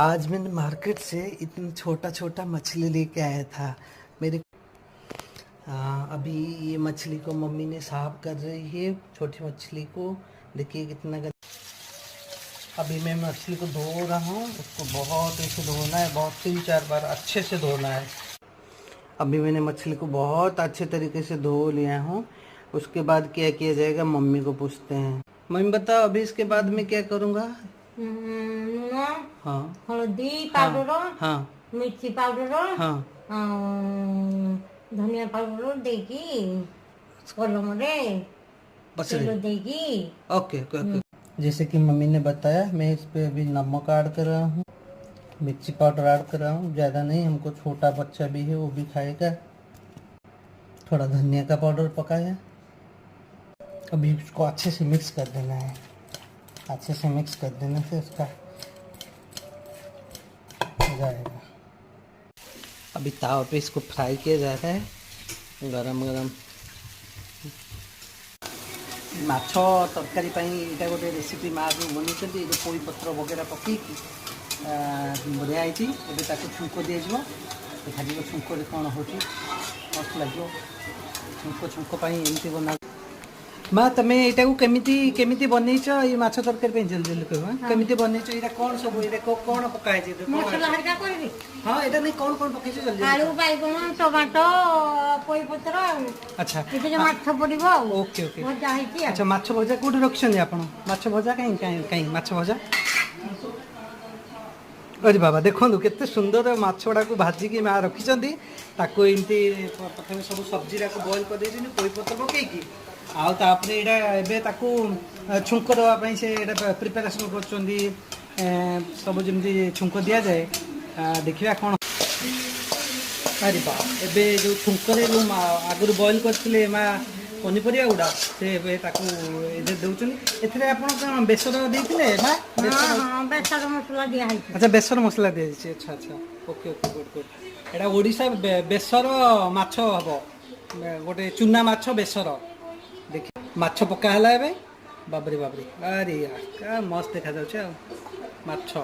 आज मैंने मार्केट से इतना छोटा छोटा मछली लेके आया था मेरे। अभी ये मछली को मम्मी ने साफ कर रही है, छोटी मछली को। देखिए कितना अभी मैं मछली को धो रहा हूँ। उसको बहुत ऐसे धोना है, बहुत 3-4 बार अच्छे से धोना है। अभी मैंने मछली को बहुत अच्छे तरीके से धो लिया हूँ। उसके बाद क्या किया जाएगा, मम्मी को पूछते हैं। मम्मी बताओ अभी इसके बाद मैं क्या करूँगा? हाँ, हल्दी हाँ, पाउडर, हाँ, मिर्ची पाउडर, हाँ, धनिया पाउडर देगी कलमरे बस तेल रही। देगी। Okay okay okay. जैसे कि मम्मी ने बताया, मैं इस पे अभी नमक ऐड कर रहा हूँ, मिर्ची पाउडर ऐड कर रहा हूँ, ज़्यादा नहीं, हमको छोटा बच्चा भी है वो भी खाएगा। थोड़ा धनिया का पाउडर पकाया। अभी उसको अच्छे से मिक्स कर देना है। अच्छे से मिक्स कर देने से उसका हो जाएगा। अभी तावा पे इसको फ्राई किया जा रहा है गरम गरम। माछ तरकारी यहाँ गोटे रेसिपी माँ जो बनई पोई पत्र वगैरह पकईकि बढ़िया होती। छुंक दिज्व, देखा छुंक कौन हो मस्त लगे। छुंक एमती बना। माँ तमें यहाँ केमिति केमिति बनईच ये माछ तरकारी जल्दी जल्दी कह केमिति बनईच? यहाँ कौन सब कौन पकाए? मसला हरिका करबी। हाँ यहाँ नहीं कौन कौन पकईच जल्दी? आलू बैगन टमाटो पोई पत्र। अच्छा ये जो माछ पड़िबो। Okay okay. भजा ହେଇଛି। अच्छा माछ भजा कौट रखिछन आपण? माछ भजा कहीं कहीं कहीं माछ भजा। अरे बाबा देखो केते सुंदर माछ गुड़ा को भाजिकी माँ रखिछंती। ताको एमती प्रथम सब सब्जी को बॉईल कर देछन पोई पत्र पकईकी। आउ तापरे एडा एबे ताको छुंक दवा पई से एडा प्रिपरेशन करछंती। सब जमती छुंक दिया जाए। देखिबा कोन। अरे बा एबे जो छुंक रे जो आगुर बॉईल करथिले माँ पनीपरिया गुड़ा से दौरान एथरे आपण कोन बेसर देथिले माँ? हाँ बेसर मसला दिया है। अच्छा बेसर मसला दिया जाइए। अच्छा अच्छा ओके ओके गुड गुड। एटा ओडिशा बेसर माछ हबो, गोटे चुना माछ बेसर। देखिए माछ पका हला एबे। बाबरे बाबरे, अरे यार क्या मस्त देखा जाउछ माछ।